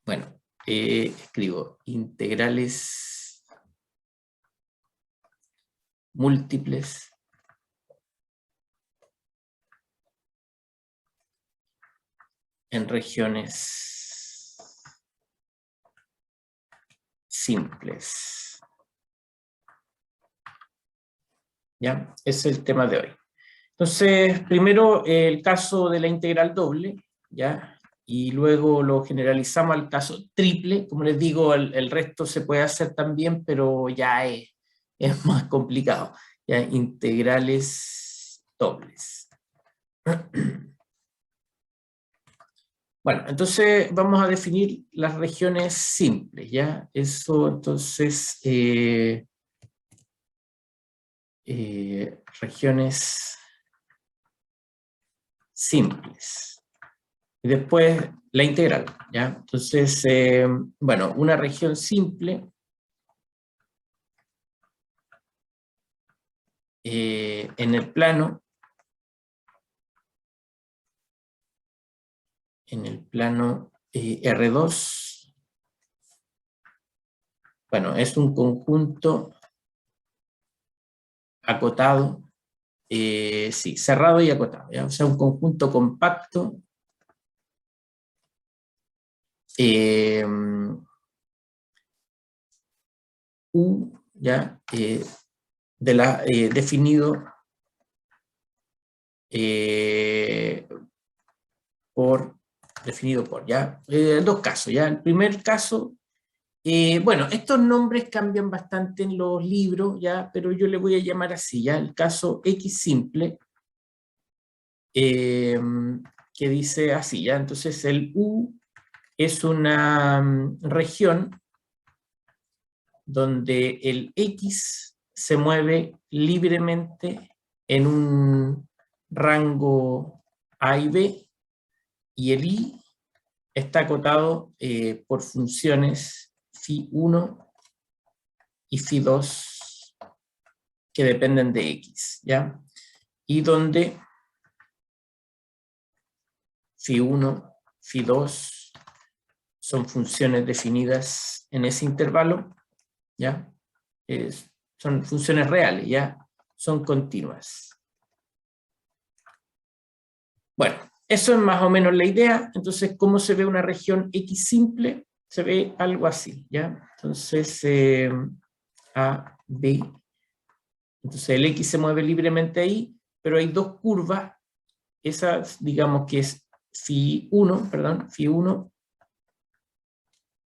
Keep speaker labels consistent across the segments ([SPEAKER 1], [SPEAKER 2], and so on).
[SPEAKER 1] Bueno, escribo integrales múltiples en regiones simples. ¿Ya? Ese es el tema de hoy. Entonces, primero el caso de la integral doble, ¿ya? Y luego lo generalizamos al caso triple. Como les digo, el resto se puede hacer también, pero ya es más complicado. ¿Ya? Integrales dobles. Bueno, entonces vamos a definir las regiones simples, ¿ya? Eso, entonces, regiones simples. Y después la integral, ¿ya? Entonces, bueno, una región simple en el plano R2, bueno, es un conjunto acotado, sí, cerrado y acotado, ¿ya? O sea, un conjunto compacto U, ¿ya? Definido por, ¿ya? Dos casos, ¿ya? El primer caso, bueno, estos nombres cambian bastante en los libros, ¿ya? Pero yo le voy a llamar así, ¿ya? El caso X simple, que dice así, ¿ya? Entonces el U es una región donde el X se mueve libremente en un rango A y B, y el Y está acotado por funciones φ1 y φ2 que dependen de X, ¿ya? Y donde φ1, φ2 son funciones definidas en ese intervalo, ¿ya? Son funciones reales, ¿ya? Son continuas. Bueno, eso es más o menos la idea. Entonces, ¿cómo se ve una región X simple? Se ve algo así, ¿ya? Entonces, A, B. Entonces, el X se mueve libremente ahí, pero hay dos curvas. Esa, digamos que es φ1, perdón, φ1.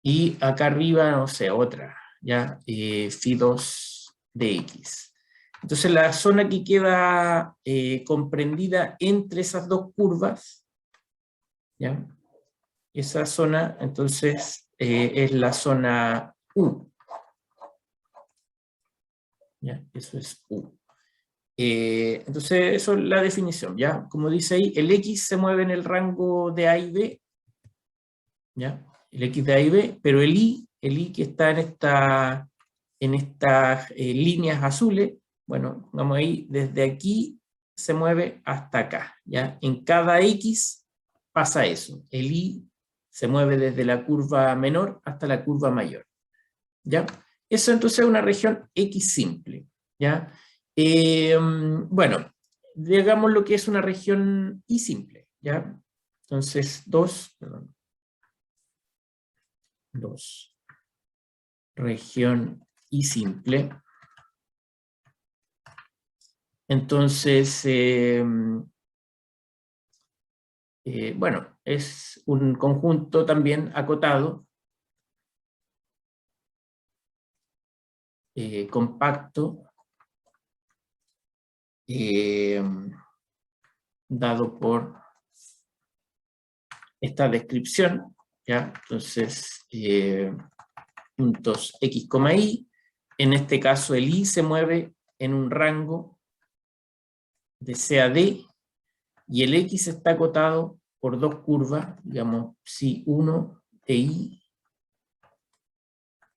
[SPEAKER 1] Y acá arriba, no sé, otra, ¿ya? φ2 de X. Entonces la zona que queda comprendida entre esas dos curvas, ¿ya? Esa zona, entonces, es la zona U. ¿Ya? Eso es U. Entonces, eso es la definición, ¿ya? Como dice ahí, el X se mueve en el rango de A y B, ¿ya? El X de A y B, pero el Y que está en estas líneas azules, bueno, vamos ahí, desde aquí se mueve hasta acá, ¿ya? En cada X pasa eso, el Y se mueve desde la curva menor hasta la curva mayor, ¿ya? Eso entonces es una región X simple, ¿ya? Bueno, digamos lo que es una región Y simple, ¿ya? Entonces, 2, región Y simple. Entonces, bueno, es un conjunto también acotado, compacto, dado por esta descripción, ¿ya? Entonces, puntos X, Y, en este caso el Y se mueve en un rango de C a D, y el X está acotado por dos curvas, digamos, Ψ1 de Y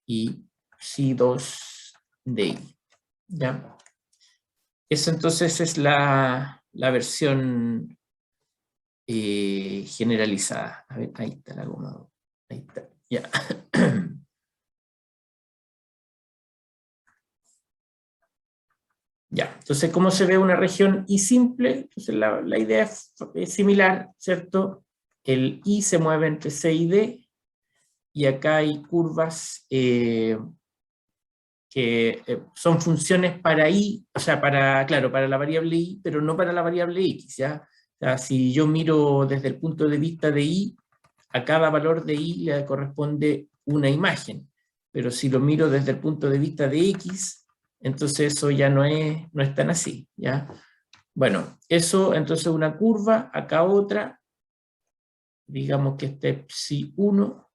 [SPEAKER 1] y Ψ2 de Y, ¿ya? Esa entonces es la versión generalizada. A ver, ahí está la goma. Ahí está. Ya. Ya, entonces, ¿cómo se ve una región I simple? Entonces, la idea es similar, ¿cierto? El I se mueve entre C y D, y acá hay curvas que son funciones para I, o sea, claro, para la variable I, pero no para la variable X, ¿ya? O sea, si yo miro desde el punto de vista de I, a cada valor de I le corresponde una imagen, pero si lo miro desde el punto de vista de X, entonces eso ya no es tan así, ¿ya? Bueno, eso, entonces una curva, acá otra, digamos que este es psi1,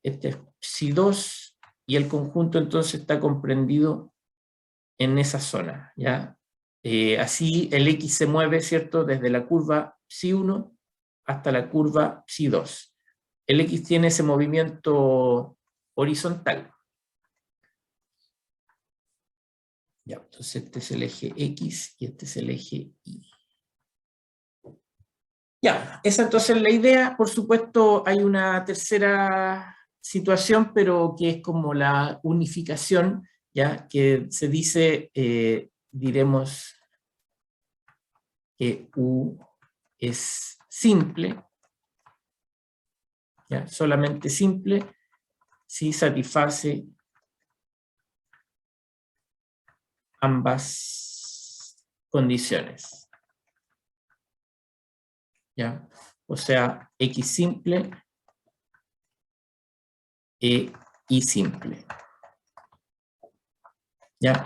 [SPEAKER 1] este es psi2, y el conjunto entonces está comprendido en esa zona, ¿ya? Así el X se mueve, ¿cierto? Desde la curva psi1 hasta la curva psi2. El X tiene ese movimiento horizontal. Ya, entonces este es el eje X y este es el eje Y. Ya, esa entonces es la idea. Por supuesto, hay una tercera situación, pero que es como la unificación, ya que se dice, diremos que U es simple, ¿ya? Solamente simple, si satisface ambas condiciones, ¿ya? O sea, X simple e Y simple, ¿ya?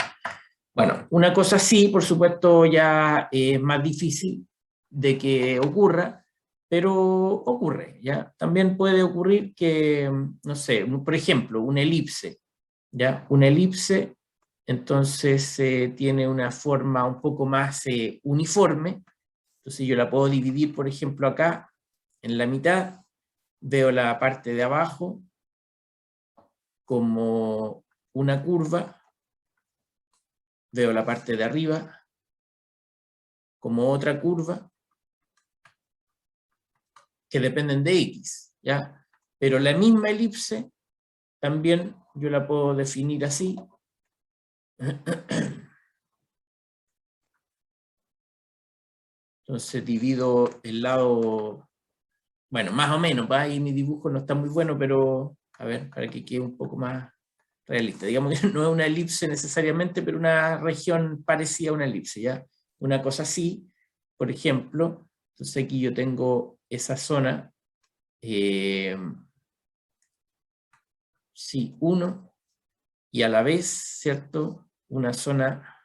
[SPEAKER 1] Bueno, una cosa sí, por supuesto, ya es más difícil de que ocurra, pero ocurre, ¿ya? También puede ocurrir que, no sé, por ejemplo, una elipse, ¿ya? Una elipse, entonces tiene una forma un poco más uniforme, entonces yo la puedo dividir, por ejemplo, acá, en la mitad, veo la parte de abajo como una curva, veo la parte de arriba como otra curva, que dependen de X, ¿ya? Pero la misma elipse también yo la puedo definir así. Entonces divido el lado, bueno, más o menos, ¿va? Ahí mi dibujo no está muy bueno, pero a ver, para que quede un poco más realista. Digamos que no es una elipse necesariamente, pero una región parecida a una elipse, ¿ya? Una cosa así, por ejemplo, entonces aquí yo tengo esa zona, sí, 1, y a la vez, ¿cierto? Una zona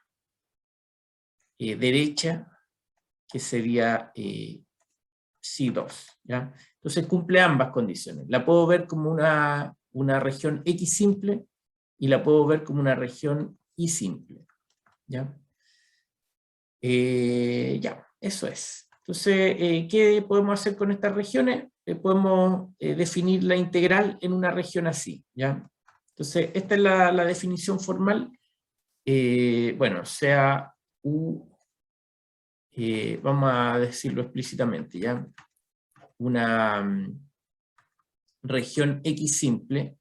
[SPEAKER 1] derecha, que sería psi2, ¿ya? Entonces cumple ambas condiciones. La puedo ver como una región X simple y la puedo ver como una región Y simple, ¿ya? Ya, eso es. Entonces, ¿qué podemos hacer con estas regiones? Podemos definir la integral en una región así, ¿ya? Entonces, esta es la definición formal. Bueno, sea U, vamos a decirlo explícitamente, ¿ya? Una región X simple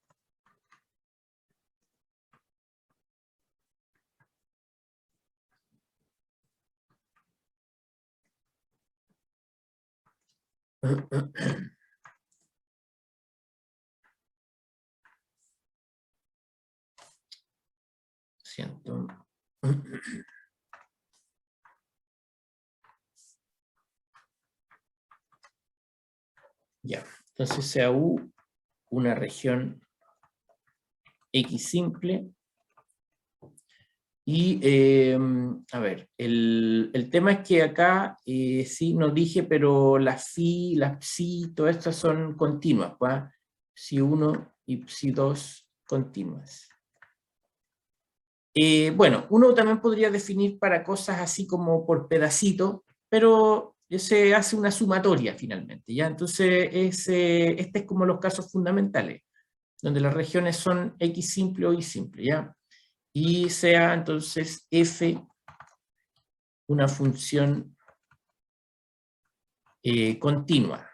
[SPEAKER 1] siento. Ya, entonces sea U una región X simple. Y, a ver, el tema es que acá sí no dije, pero las phi, las psi, todas estas son continuas, pues, psi1 y psi2 continuas. Bueno, uno también podría definir para cosas así como por pedacito, pero se hace una sumatoria finalmente, ¿ya? Entonces, este es como los casos fundamentales, donde las regiones son X simple o Y simple, ¿ya? Y sea entonces f una función continua.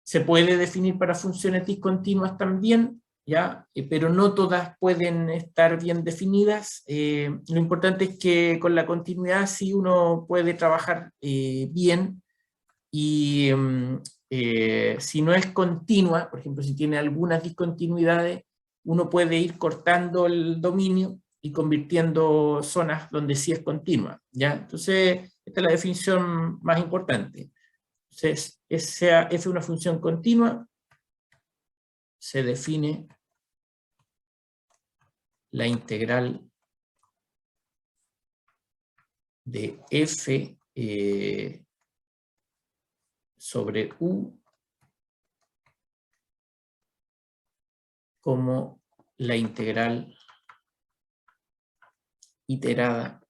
[SPEAKER 1] Se puede definir para funciones discontinuas también, ¿ya? Pero no todas pueden estar bien definidas. Lo importante es que con la continuidad sí uno puede trabajar bien, y si no es continua, por ejemplo, si tiene algunas discontinuidades, uno puede ir cortando el dominio y convirtiendo zonas donde sí es continua, ¿ya? Entonces, esta es la definición más importante. Entonces, esa f es una función continua, se define la integral de f sobre u como la integral iterada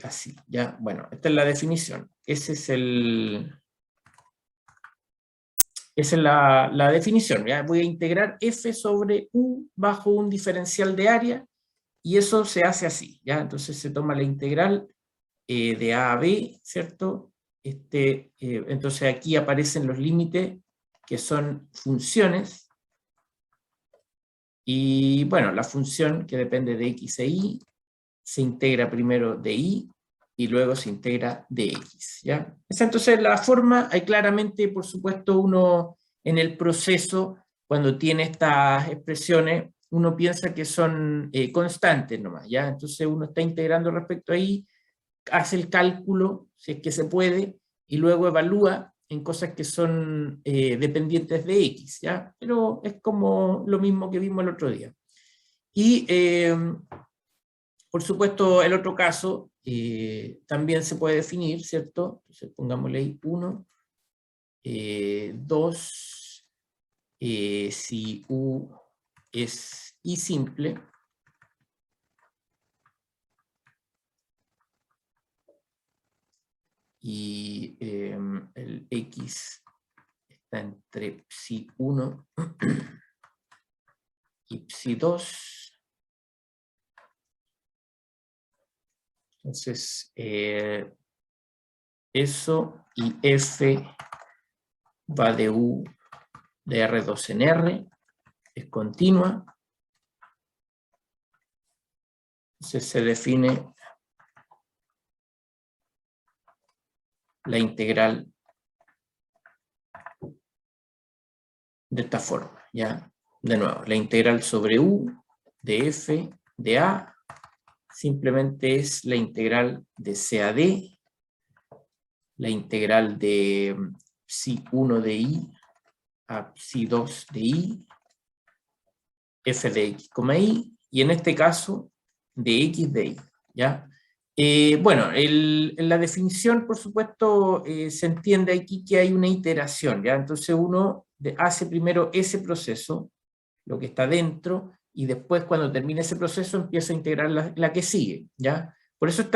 [SPEAKER 1] así, ¿ya? Bueno, esta es la definición. Esa es la definición, ¿ya? Voy a integrar f sobre u bajo un diferencial de área, y eso se hace así, ¿ya? Entonces se toma la integral de a a b, ¿cierto? Entonces aquí aparecen los límites, que son funciones, y bueno, la función que depende de x e y, se integra primero de y luego se integra de x, ¿ya? Esa entonces la forma. Hay claramente, por supuesto, uno en el proceso, cuando tiene estas expresiones, uno piensa que son constantes nomás, ¿ya? Entonces uno está integrando respecto a y, hace el cálculo, si es que se puede, y luego evalúa en cosas que son dependientes de x, ¿ya? Pero es como lo mismo que vimos el otro día. Y por supuesto, el otro caso también se puede definir, ¿cierto? Entonces pongámosle ahí 1, 2, si u es y simple, y el x está entre psi 1 y psi 2. Entonces, eso, y f va de u de R2 en R, es continua. Entonces se define la integral de esta forma, ¿ya? De nuevo, la integral sobre u de f de a simplemente es la integral de c a d, la integral de psi 1 de i a psi 2 de i, f de x, y, y en este caso de x de y, ¿ya? Bueno, en la definición, por supuesto, se entiende aquí que hay una iteración, ¿ya? Entonces uno hace primero ese proceso, lo que está dentro, y después cuando termine ese proceso empieza a integrar la que sigue, ¿ya? Por eso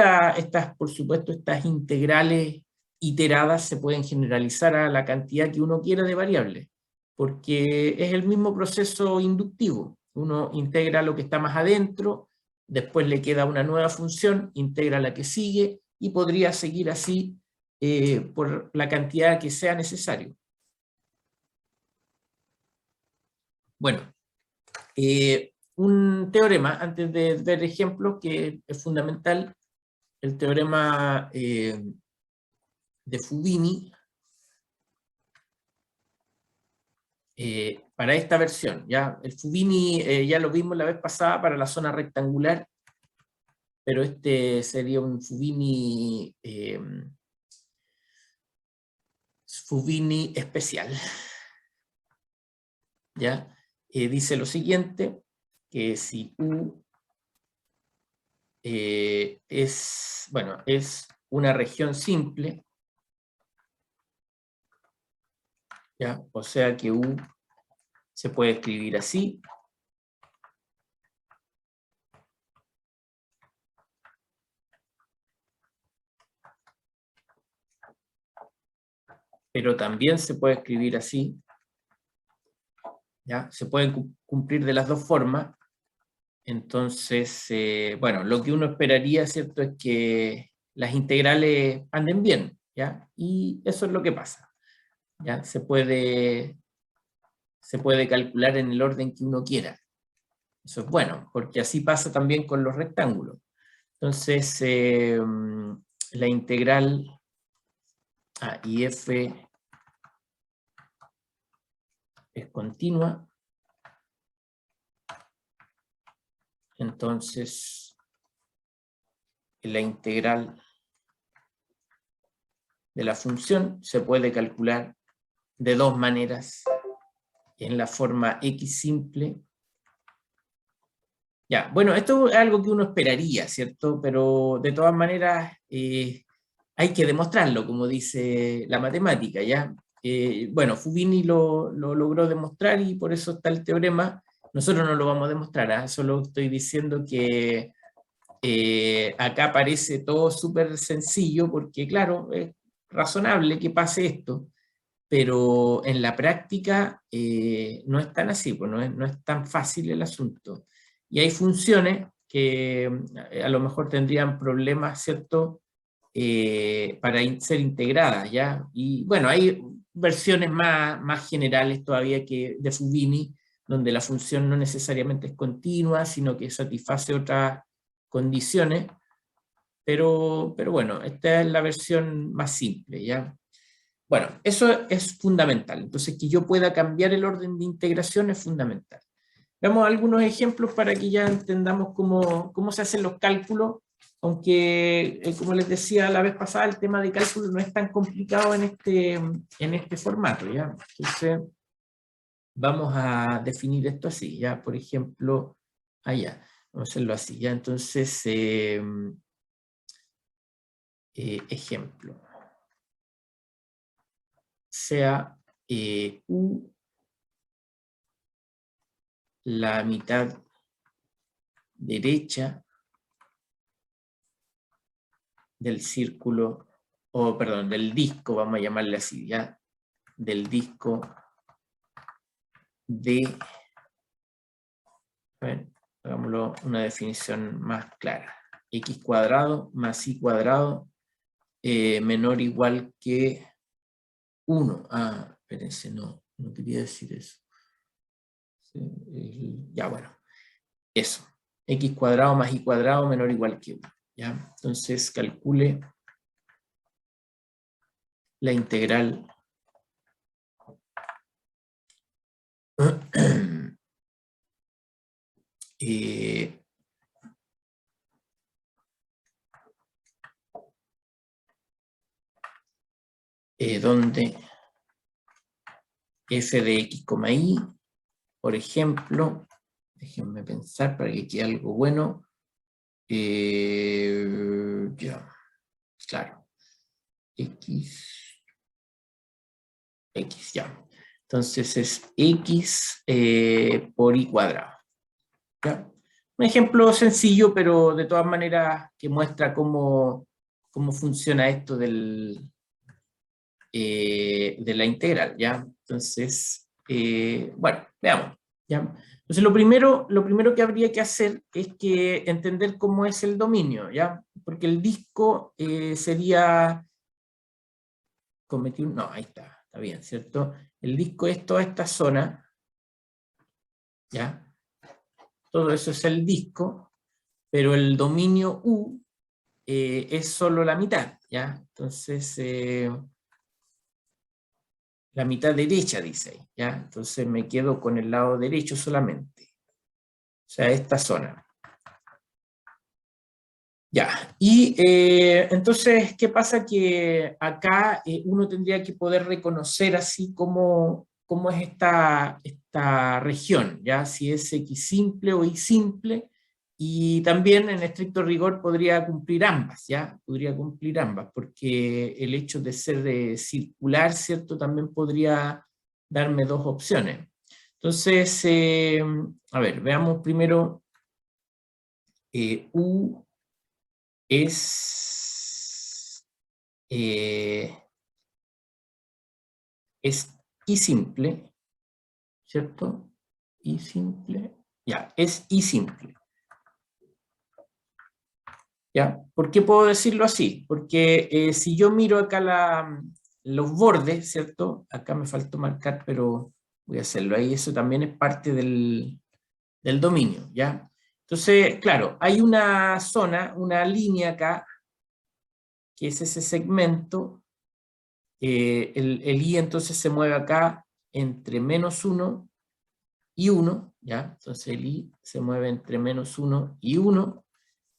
[SPEAKER 1] por supuesto, estas integrales iteradas se pueden generalizar a la cantidad que uno quiera de variables, porque es el mismo proceso inductivo. Uno integra lo que está más adentro, después le queda una nueva función, integra la que sigue, y podría seguir así por la cantidad que sea necesario. Bueno, un teorema, antes de ver ejemplos, que es fundamental, el teorema de Fubini, para esta versión, ¿ya? El Fubini ya lo vimos la vez pasada para la zona rectangular, pero este sería un Fubini especial, ¿ya? Dice lo siguiente, que si U es una región simple, ¿ya? O sea que U se puede escribir así. Pero también se puede escribir así, ¿ya? Se pueden cumplir de las dos formas. Entonces, bueno, lo que uno esperaría, ¿cierto?, es que las integrales anden bien, ¿ya? Y eso es lo que pasa, ¿ya? Se puede calcular en el orden que uno quiera. Eso es bueno, porque así pasa también con los rectángulos. Entonces, la integral y f es continua. Entonces, la integral de la función se puede calcular de dos maneras, en la forma x simple. Ya, bueno, esto es algo que uno esperaría, ¿cierto? Pero de todas maneras hay que demostrarlo, como dice la matemática, ¿ya? Bueno, Fubini lo logró demostrar y por eso está el teorema. Nosotros no lo vamos a demostrar, ¿ah? Solo estoy diciendo que acá parece todo súper sencillo porque, claro, es razonable que pase esto, pero en la práctica no es tan así, pues no es tan fácil el asunto. Y hay funciones que a lo mejor tendrían problemas, ¿cierto?, para ser integradas, ¿ya? Y bueno, hay versiones más generales todavía que de Fubini, donde la función no necesariamente es continua, sino que satisface otras condiciones, pero bueno, esta es la versión más simple, ¿ya? Bueno, eso es fundamental. Entonces, que yo pueda cambiar el orden de integración es fundamental. Veamos algunos ejemplos para que ya entendamos cómo se hacen los cálculos, aunque, como les decía la vez pasada, el tema de cálculo no es tan complicado en este formato, ¿ya? Entonces, vamos a definir esto así, ¿ya? Por ejemplo, allá, vamos a hacerlo así, ¿ya? Entonces, ejemplo, sea U la mitad derecha del círculo, o perdón, del disco, vamos a llamarle así, ¿ya? Del disco de, a ver, hagámoslo una definición más clara, x cuadrado más y cuadrado menor o igual que 1. Espérense, no quería decir eso. Ya, bueno, eso. X cuadrado más y cuadrado menor o igual que 1. ¿Ya? Entonces calcule la integral donde f de x, y, por ejemplo, déjenme pensar para que quede algo bueno, ya, claro, x, ya. Entonces es x por y cuadrado. ¿Ya? Un ejemplo sencillo, pero de todas maneras que muestra cómo funciona esto de la integral, ¿ya? Entonces, bueno, veamos, ¿ya? Entonces, lo primero que habría que hacer es que entender cómo es el dominio, ¿ya? Porque el disco sería... no, ahí está bien, ¿cierto? El disco es toda esta zona, ¿ya? Todo eso es el disco, pero el dominio U es solo la mitad, ¿ya? Entonces, la mitad derecha dice ahí, ¿ya? Entonces me quedo con el lado derecho solamente. O sea, esta zona. Ya, y entonces, ¿qué pasa? Que acá uno tendría que poder reconocer así cómo es esta región, ¿ya? Si es X simple o Y simple, y también en estricto rigor podría cumplir ambas, ¿ya? Podría cumplir ambas, porque el hecho de ser circular, ¿cierto? También podría darme dos opciones. Entonces, a ver, veamos primero U es Y simple, ¿cierto? Y simple, ya, es Y simple. ¿Ya? ¿Por qué puedo decirlo así? Porque si yo miro acá los bordes, ¿cierto? Acá me faltó marcar, pero voy a hacerlo ahí. Eso también es parte del dominio, ¿ya? Entonces, claro, hay una zona, una línea acá, que es ese segmento. El I entonces se mueve acá entre -1 y 1, ¿ya? Entonces el I se mueve entre -1 y 1.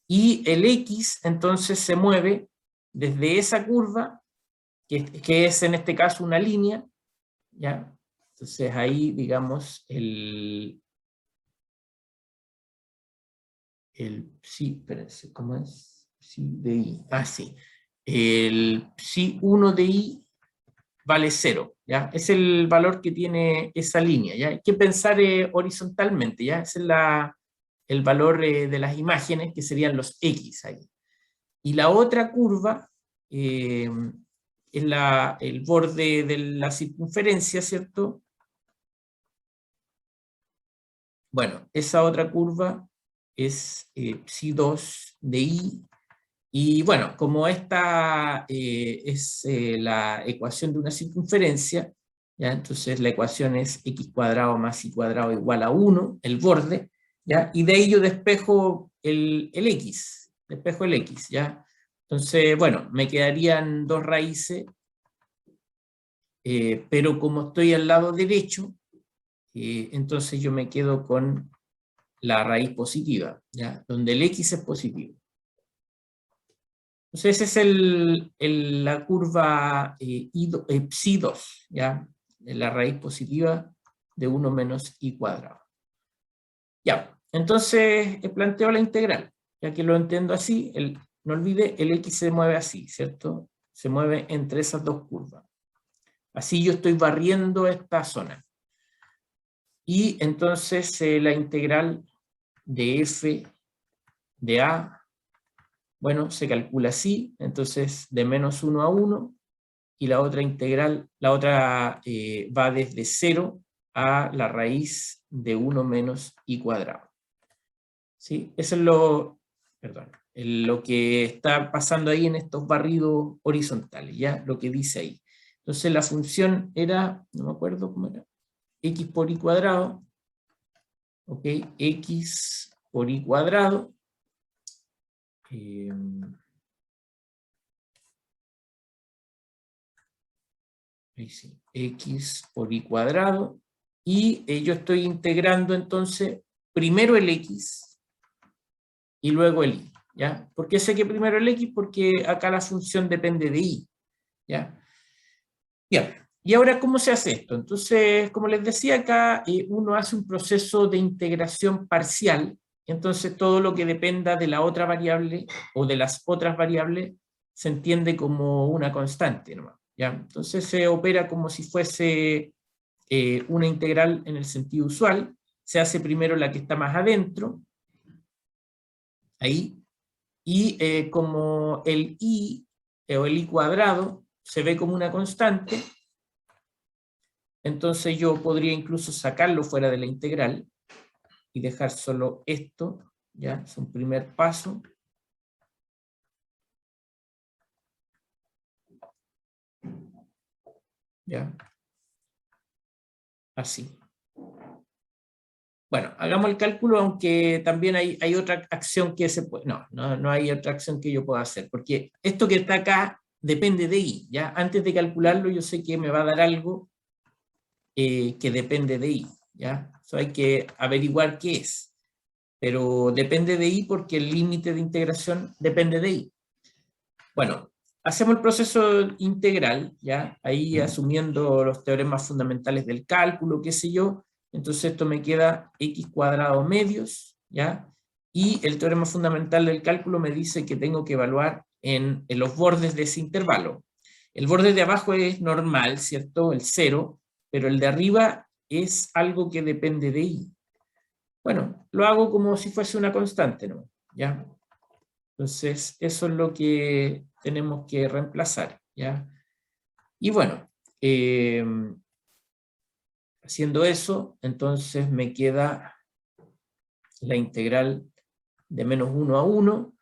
[SPEAKER 1] Y el X entonces se mueve desde esa curva, que es en este caso una línea, ¿ya? Entonces ahí, digamos, sí, espérense, ¿cómo es? Psi de I, sí. El psi 1 de I vale 0, ¿ya? Es el valor que tiene esa línea, ¿ya? Hay que pensar horizontalmente, ¿ya? Ese es el valor de las imágenes, que serían los X ahí. Y la otra curva es el borde de la circunferencia, ¿cierto? Bueno, esa otra curva es psi 2 de I. Y bueno, como esta es la ecuación de una circunferencia, ¿ya? Entonces la ecuación es x cuadrado más y cuadrado igual a 1, el borde, ¿ya? Y de ahí yo despejo el x, despejo el x, ¿ya? Entonces, bueno, me quedarían dos raíces, pero como estoy al lado derecho, entonces yo me quedo con la raíz positiva, ¿ya? Donde el x es positivo. Entonces esa es la curva psi 2, ¿ya? La raíz positiva de 1 menos i cuadrado. Ya, entonces planteo la integral, ya que lo entiendo así, no olvide, el x se mueve así, ¿cierto? Se mueve entre esas dos curvas. Así yo estoy barriendo esta zona. Y entonces la integral de f de a, bueno, se calcula así, entonces de -1 a 1, y la otra integral, la otra va desde 0 a la raíz de 1 menos i cuadrado. ¿Sí? Eso es lo que está pasando ahí en estos barridos horizontales, ¿ya? Lo que dice ahí. Entonces la función era, no me acuerdo cómo era, x por i cuadrado, ¿ok? X por i cuadrado, ahí sí, x por i cuadrado, y yo estoy integrando entonces primero el x y luego el y, ¿ya? ¿Por qué sé que primero el x? Porque acá la función depende de y, ¿ya? Bien, y ahora, ¿cómo se hace esto? Entonces, como les decía acá, uno hace un proceso de integración parcial, entonces todo lo que dependa de la otra variable o de las otras variables se entiende como una constante, ¿no? ¿Ya? Entonces se opera como si fuese una integral en el sentido usual, se hace primero la que está más adentro, ahí, y como el i o el i cuadrado se ve como una constante, entonces yo podría incluso sacarlo fuera de la integral y dejar solo esto, ya, es un primer paso. Ya, así. Bueno, hagamos el cálculo, aunque también hay otra acción que se puede... No hay otra acción que yo pueda hacer, porque esto que está acá depende de i, ¿ya? Antes de calcularlo yo sé que me va a dar algo que depende de i, ¿ya? Eso hay que averiguar qué es, pero depende de i porque el límite de integración depende de i. Bueno, hacemos el proceso integral, ¿ya? Ahí asumiendo los teoremas fundamentales del cálculo, qué sé yo, entonces esto me queda x cuadrado medios, ¿ya? Y el teorema fundamental del cálculo me dice que tengo que evaluar en los bordes de ese intervalo. El borde de abajo es normal, ¿cierto? El 0, pero el de arriba es algo que depende de y. Bueno, lo hago como si fuese una constante, ¿no? ¿Ya? Entonces, eso es lo que tenemos que reemplazar, ¿ya? Y bueno, haciendo eso, entonces me queda la integral de -1 a 1.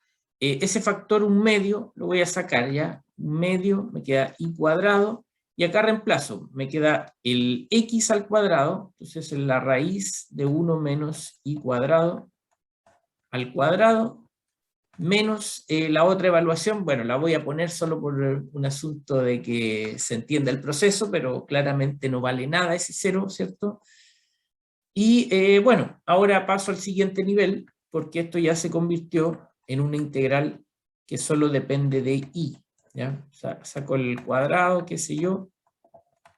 [SPEAKER 1] ese factor 1/2 lo voy a sacar ya, 1/2 me queda y cuadrado, y acá reemplazo, me queda el x al cuadrado, entonces es la raíz de 1 menos y cuadrado al cuadrado, menos la otra evaluación, bueno, la voy a poner solo por un asunto de que se entienda el proceso, pero claramente no vale nada ese 0, ¿cierto? Y bueno, ahora paso al siguiente nivel, porque esto ya se convirtió en una integral que solo depende de y, ¿ya? O sea, saco el cuadrado, qué sé yo,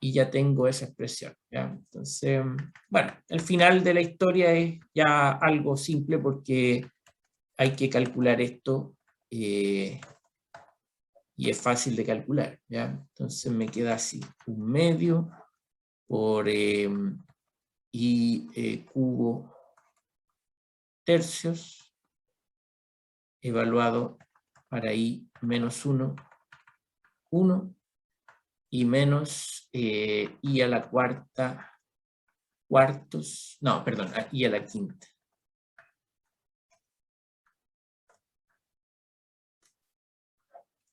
[SPEAKER 1] y ya tengo esa expresión, ¿ya? Entonces, bueno, el final de la historia es ya algo simple porque hay que calcular esto y es fácil de calcular, ¿ya? Entonces me queda así, 1/2 por y cubo tercios evaluado para i menos 1, 1, y menos i a la cuarta, cuartos, no, perdón, i a la quinta.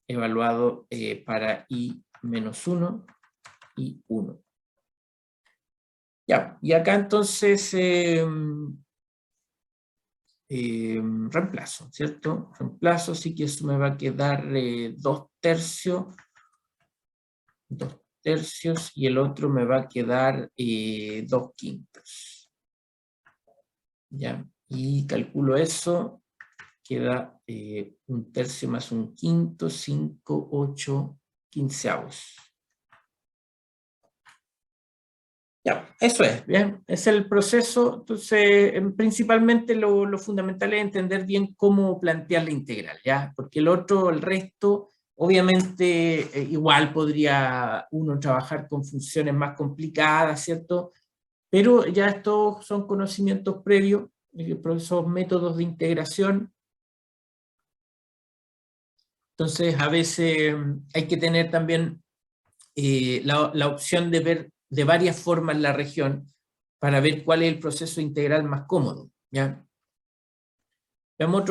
[SPEAKER 1] Evaluado para i menos 1 y 1. Ya, y acá entonces reemplazo, ¿cierto? Reemplazo, así que eso me va a quedar 2 tercios, 2 tercios, y el otro me va a quedar 2 quintos. Ya, y calculo eso, queda 1 tercio más 1 quinto, 5, 8 quinceavos. Ya, eso es, bien, es el proceso. Entonces, principalmente lo fundamental es entender bien cómo plantear la integral, ¿ya? Porque el otro, el resto, obviamente igual podría uno trabajar con funciones más complicadas, ¿cierto? Pero ya estos son conocimientos previos, esos métodos de integración. Entonces, a veces hay que tener también la opción de ver de varias formas la región para ver cuál es el proceso integral más cómodo, ¿ya? Veamos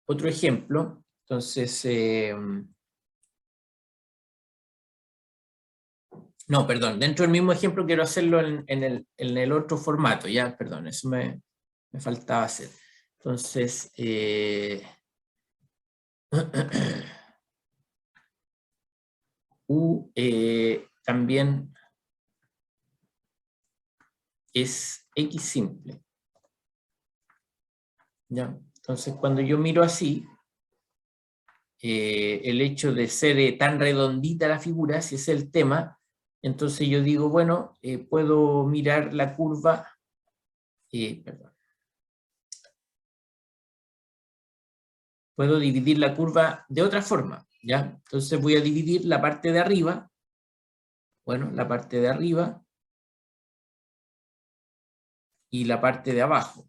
[SPEAKER 1] otro ejemplo. Entonces, no, perdón, dentro del mismo ejemplo quiero hacerlo en el otro formato, ¿ya? Perdón, eso me faltaba hacer. Entonces, U también es X simple, ¿ya? Entonces, cuando yo miro así, el hecho de ser tan redondita la figura, si es el tema, entonces yo digo, bueno, puedo mirar la curva, perdón, puedo dividir la curva de otra forma, ¿ya? Entonces voy a dividir la parte de arriba, bueno, la parte de arriba y la parte de abajo,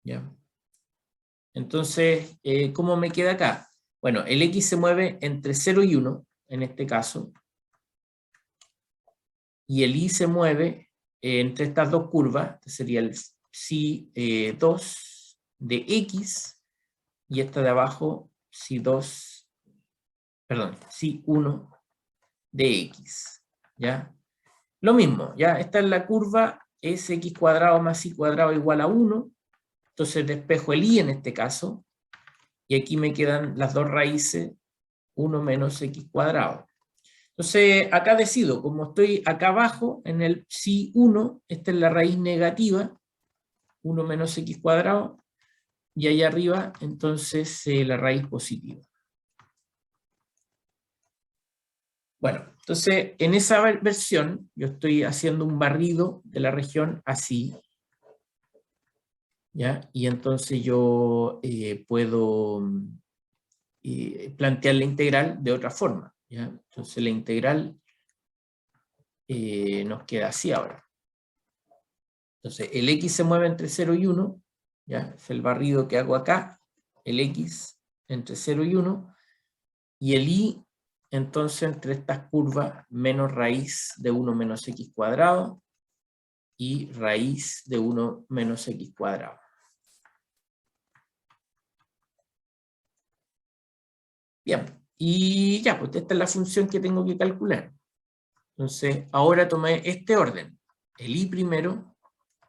[SPEAKER 1] ¿ya? Entonces, ¿cómo me queda acá? Bueno, el X se mueve entre 0 y 1, en este caso, y el Y se mueve entre estas dos curvas, que sería el psi 2 de X, y esta de abajo, psi 2, perdón, psi 1 de X, ¿ya? Lo mismo, ¿ya? Esta es la curva, es X cuadrado más Y cuadrado igual a 1, entonces despejo el Y en este caso, y aquí me quedan las dos raíces, 1 menos X cuadrado. Entonces, acá decido, como estoy acá abajo, en el psi 1, esta es la raíz negativa, 1 menos X cuadrado, y allá arriba, entonces, la raíz positiva. Bueno, entonces, en esa versión, yo estoy haciendo un barrido de la región así, ¿ya? Y entonces yo puedo plantear la integral de otra forma, ¿ya? Entonces la integral nos queda así ahora. Entonces el X se mueve entre 0 y 1, ¿ya? Es el barrido que hago acá, el X entre 0 y 1, y el Y entonces entre estas curvas menos raíz de 1 menos X cuadrado, y raíz de 1 menos x cuadrado. Bien, y ya, pues esta es la función que tengo que calcular. Entonces, ahora tomé este orden, el y primero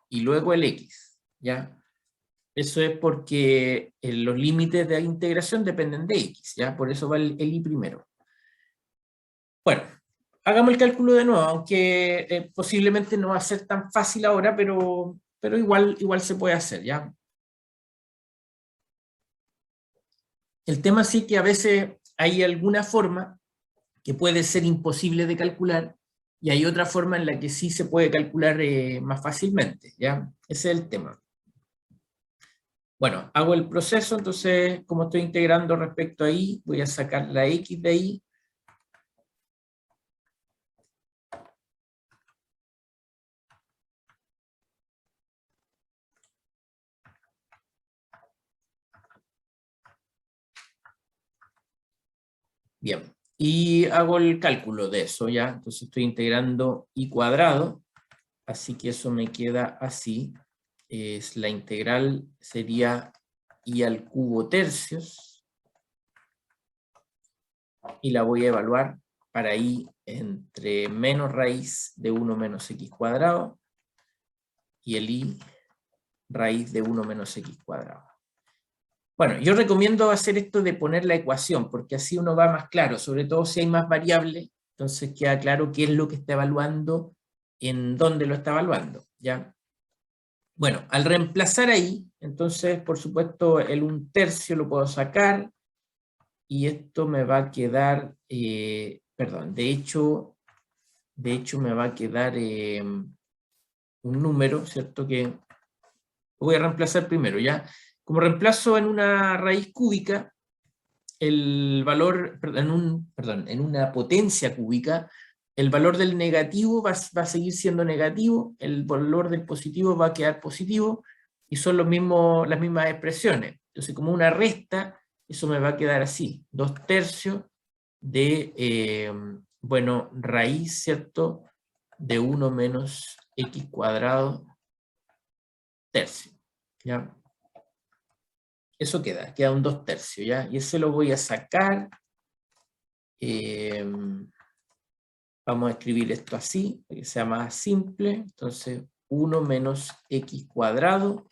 [SPEAKER 1] y luego el x, ¿ya? Eso es porque los límites de integración dependen de x, ¿ya? Por eso va el y primero. Bueno, hagamos el cálculo de nuevo, aunque posiblemente no va a ser tan fácil ahora, pero igual se puede hacer, ¿ya? El tema sí que a veces hay alguna forma que puede ser imposible de calcular y hay otra forma en la que sí se puede calcular más fácilmente, ¿ya? Ese es el tema. Bueno, hago el proceso, entonces como estoy integrando respecto a y, voy a sacar la x de y. Bien, y hago el cálculo de eso, ¿ya? Entonces estoy integrando y cuadrado, así que eso me queda así. La integral sería y al cubo tercios, y la voy a evaluar para y entre menos raíz de 1 menos x cuadrado, y el y raíz de 1 menos x cuadrado. Bueno, yo recomiendo hacer esto de poner la ecuación, porque así uno va más claro, sobre todo si hay más variables, entonces queda claro qué es lo que está evaluando, en dónde lo está evaluando, ¿ya? Bueno, al reemplazar ahí, entonces, por supuesto, el 1/3 lo puedo sacar, y esto me va a quedar, perdón, de hecho me va a quedar un número, ¿cierto? Que voy a reemplazar primero, ¿ya? Como reemplazo en una raíz cúbica, el valor, en una potencia cúbica, el valor del negativo va a seguir siendo negativo, el valor del positivo va a quedar positivo, y son las mismas expresiones. Entonces, como una resta, eso me va a quedar así, 2/3 de, bueno, raíz, ¿cierto?, de 1 menos x cuadrado tercio, ¿ya? Eso queda un 2/3, ¿ya? Y ese lo voy a sacar. Vamos a escribir esto así, para que sea más simple. Entonces, 1 menos x cuadrado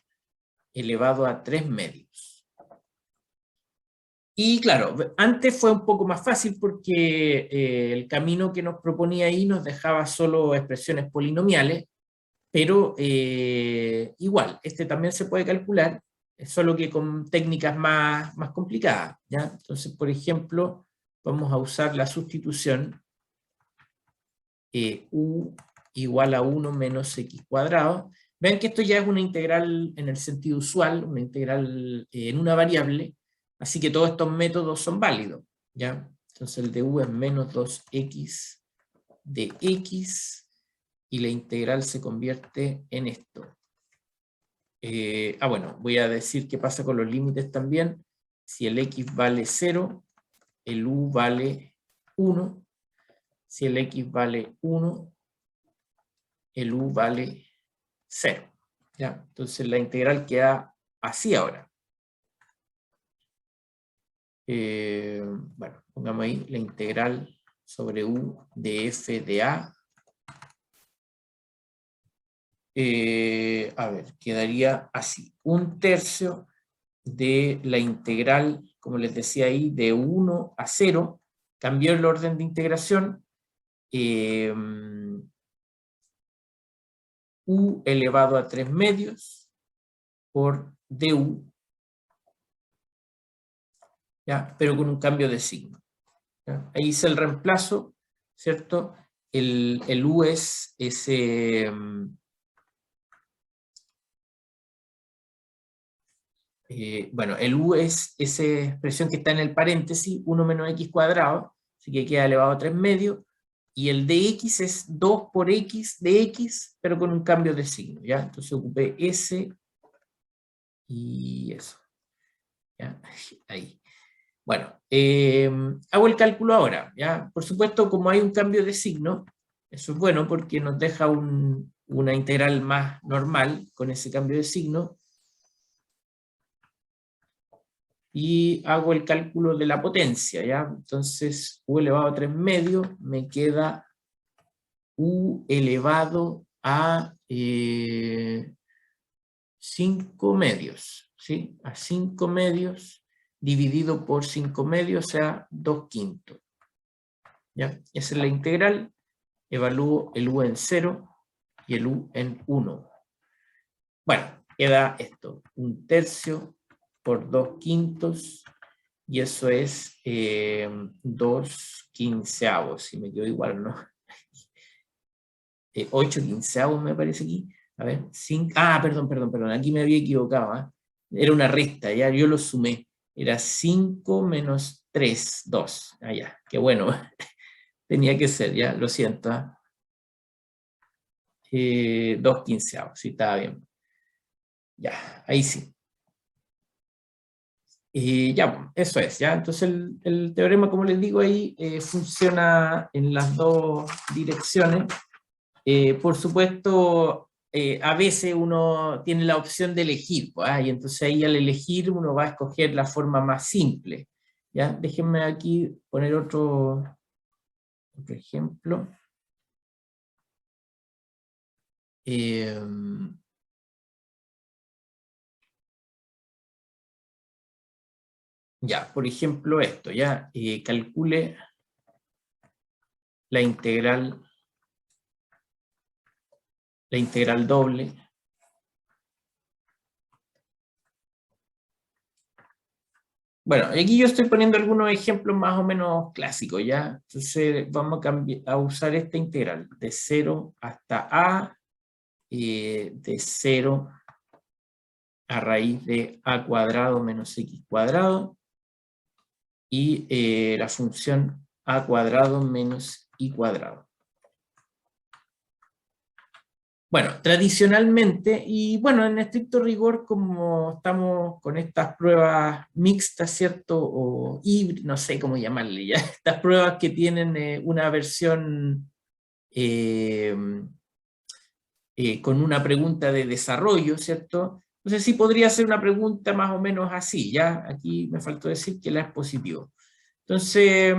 [SPEAKER 1] elevado a 3 medios. Y claro, antes fue un poco más fácil porque el camino que nos proponía ahí nos dejaba solo expresiones polinomiales, pero igual, este también se puede calcular, solo que con técnicas más complicadas, ¿ya? Entonces, por ejemplo, vamos a usar la sustitución u igual a 1 menos x cuadrado. Ven que esto ya es una integral en el sentido usual, una integral en una variable, así que todos estos métodos son válidos, ¿ya? Entonces el de u es menos 2x de x, y la integral se convierte en esto. Bueno, voy a decir qué pasa con los límites también. Si el x vale 0, el u vale 1. Si el x vale 1, el u vale 0. ¿Ya? Entonces la integral queda así ahora. Bueno, pongamos ahí la integral sobre u de f de a. A ver, quedaría así. 1/3 de la integral, como les decía ahí, de 1 a 0. Cambió el orden de integración. U elevado a 3 medios por du, ¿ya? Pero con un cambio de signo, ¿ya? Ahí hice el reemplazo, ¿cierto? El u es ese, bueno, el u es esa expresión que está en el paréntesis, 1 menos x cuadrado, así que queda elevado a 3 medios, y el de x es 2 por x de x, pero con un cambio de signo, ¿ya? Entonces ocupé ese y eso, ¿ya? Ahí. Bueno, hago el cálculo ahora, ¿ya? Por supuesto, como hay un cambio de signo, eso es bueno porque nos deja un una integral más normal con ese cambio de signo, y hago el cálculo de la potencia, ¿ya? Entonces, u elevado a 3 medios, me queda u elevado a 5 medios, ¿sí? A 5 medios dividido por 5 medios, o sea, 2/5. ¿Ya? Esa es la integral. Evalúo el u en 0 y el u en 1. Bueno, queda esto, 1/3 por 2/5, y eso es 2/15, si me quedo igual, ¿no? 8/15 me parece aquí. A ver, 5, perdón, aquí me había equivocado, ¿eh? Era una resta, ya yo lo sumé. Era 5 menos 3, 2. Ah, ya, qué bueno. Tenía que ser, ya, lo siento. 2/15, sí, estaba bien. Ya, ahí sí. Ya, eso es, ya. Entonces el teorema, como les digo ahí, funciona en las dos direcciones. Por supuesto, a veces uno tiene la opción de elegir, pues, y entonces ahí al elegir uno va a escoger la forma más simple. ¿Ya? Déjenme aquí poner otro ejemplo. Ya, por ejemplo esto, ya, calcule la integral doble Bueno, aquí yo estoy poniendo algunos ejemplos más o menos clásicos, ¿ya? Entonces vamos a usar esta integral de 0 hasta a, de 0 a raíz de a cuadrado menos x cuadrado, y la función a cuadrado menos y cuadrado. Bueno, tradicionalmente, y bueno, en estricto rigor, como estamos con estas pruebas mixtas, ¿cierto? O híbridas, no sé cómo llamarle ya, estas pruebas que tienen una versión con una pregunta de desarrollo, ¿cierto? Entonces sí podría ser una pregunta más o menos así, ¿ya? Aquí me faltó decir que la es positivo. Entonces,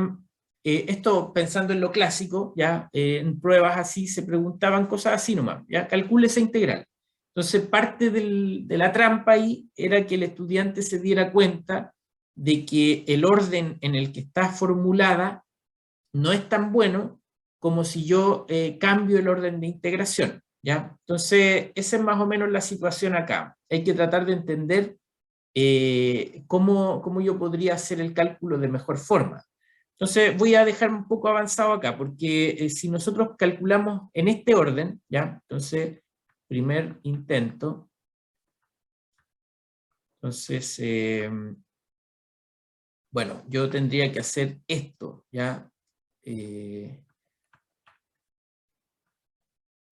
[SPEAKER 1] esto pensando en lo clásico, ya en pruebas así se preguntaban cosas así nomás, ya calcule esa integral. Entonces parte de la trampa ahí era que el estudiante se diera cuenta de que el orden en el que está formulada no es tan bueno como si yo cambio el orden de integración, ¿ya? Entonces esa es más o menos la situación acá. Hay que tratar de entender cómo yo podría hacer el cálculo de mejor forma. Entonces voy a dejar un poco avanzado acá, porque si nosotros calculamos en este orden, ¿ya? Entonces, primer intento, entonces, bueno, yo tendría que hacer esto, ¿ya?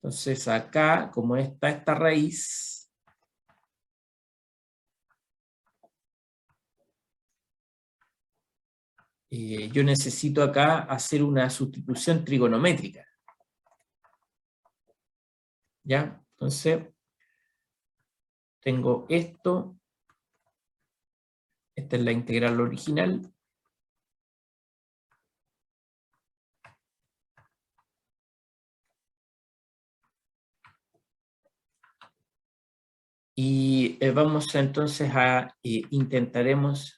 [SPEAKER 1] Entonces acá, como está esta raíz, yo necesito acá hacer una sustitución trigonométrica. ¿Ya? Entonces, tengo esto. Esta es la integral original. Y vamos entonces a intentaremos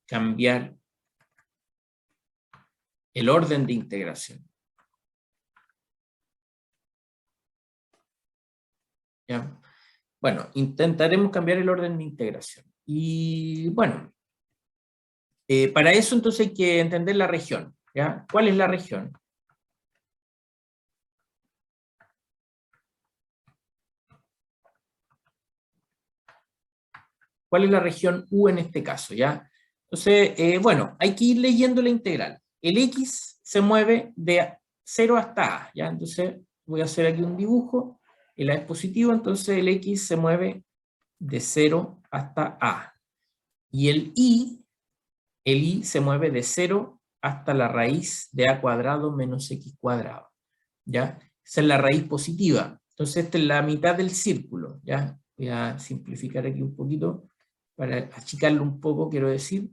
[SPEAKER 1] cambiar el orden de integración. ¿Ya? Bueno, intentaremos cambiar el orden de integración. Y bueno, para eso entonces hay que entender la región. ¿Ya? ¿Cuál es la región? ¿Cuál es la región U en este caso? ¿Ya? Entonces, bueno, hay que ir leyendo la integral. El X se mueve de 0 hasta A, ¿ya? Entonces voy a hacer aquí un dibujo. El A es positivo, entonces el X se mueve de 0 hasta A. Y el I se mueve de 0 hasta la raíz de A cuadrado menos X cuadrado, ¿ya? Esa es la raíz positiva. Entonces esta es la mitad del círculo, ¿ya? Voy a simplificar aquí un poquito para achicarlo un poco, quiero decir.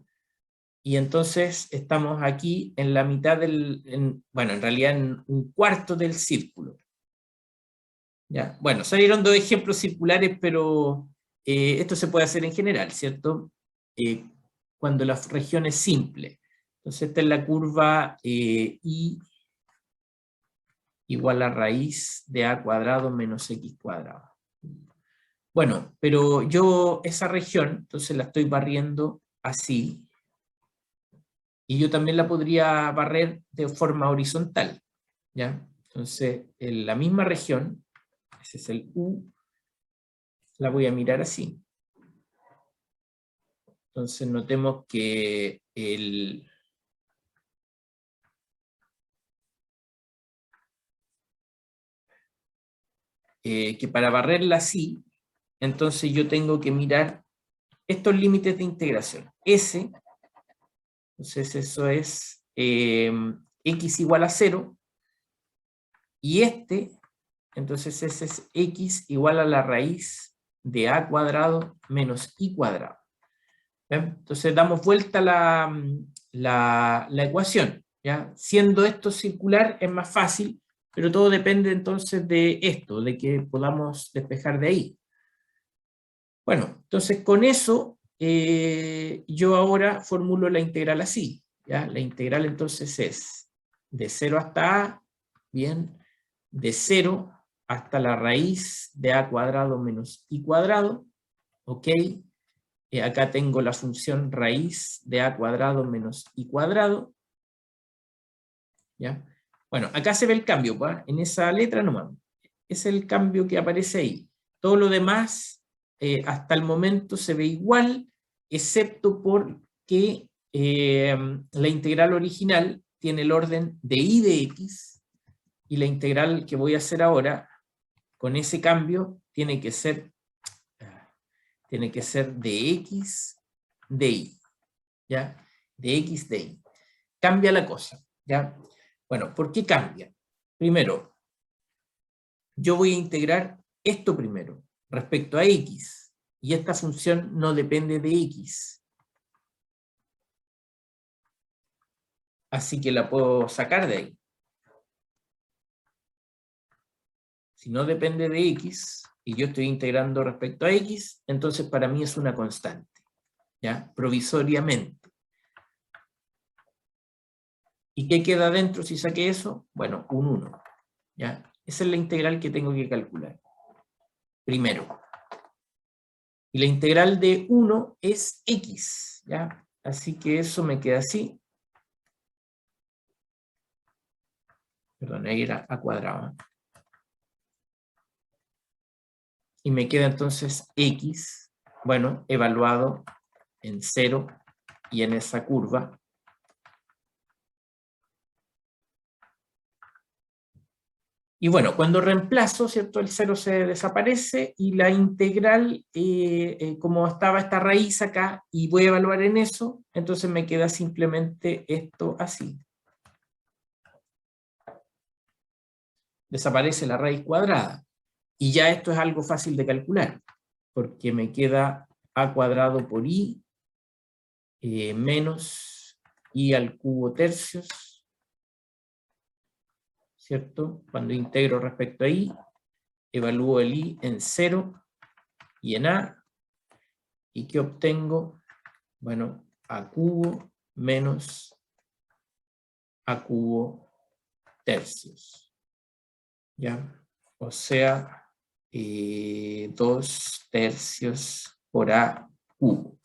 [SPEAKER 1] Y entonces estamos aquí en la mitad bueno, en realidad en un cuarto del círculo. ¿Ya? Bueno, salieron dos ejemplos circulares, pero esto se puede hacer en general, ¿cierto? Cuando la región es simple. Entonces esta es la curva I igual a raíz de a cuadrado menos x cuadrado. Bueno, pero yo esa región, entonces la estoy barriendo así, y yo también la podría barrer de forma horizontal, ¿ya? Entonces, en la misma región, ese es el U, la voy a mirar así. Entonces notemos que que para barrerla así, entonces yo tengo que mirar estos límites de integración. S, entonces eso es x igual a 0, y entonces ese es x igual a la raíz de a cuadrado menos i cuadrado. ¿Bien? Entonces damos vuelta la ecuación, ¿ya? Siendo esto circular es más fácil, pero todo depende entonces de esto, de que podamos despejar de ahí. Bueno, entonces con eso yo ahora formulo la integral así, ¿ya? La integral entonces es de 0 hasta a, bien, de 0 hasta la raíz de a cuadrado menos i cuadrado, ¿ok? Acá tengo la función raíz de a cuadrado menos i cuadrado, ¿ya? Bueno, acá se ve el cambio, ¿pa? En esa letra nomás. Es el cambio que aparece ahí. Todo lo demás hasta el momento se ve igual, excepto porque la integral original tiene el orden de i de x, y la integral que voy a hacer ahora, con ese cambio, tiene que ser de x de y, ¿ya? De x de y. Cambia la cosa, ¿ya? Bueno, ¿por qué cambia? Primero, yo voy a integrar esto primero, respecto a x, y esta función no depende de x. Así que la puedo sacar de ahí. Si no depende de x, y yo estoy integrando respecto a x, entonces para mí es una constante, ¿ya? Provisoriamente. ¿Y qué queda dentro si saqué eso? Bueno, un 1, ¿ya? Esa es la integral que tengo que calcular. Primero. Y la integral de 1 es x, ¿ya? Así que eso me queda así. Perdón, ahí era a cuadrado. Y me queda entonces x, bueno, evaluado en 0 y en esa curva. Y bueno, cuando reemplazo, ¿cierto? El 0 se desaparece y la integral, como estaba esta raíz acá, y voy a evaluar en eso, entonces me queda simplemente esto así. Desaparece la raíz cuadrada. Y ya esto es algo fácil de calcular, porque me queda a cuadrado por i menos i al cubo tercios, ¿cierto? Cuando integro respecto a i, evalúo el i en 0 y en a, ¿y qué obtengo? Bueno, a cubo menos a cubo tercios, ¿ya? O sea, 2 tercios por a cubo.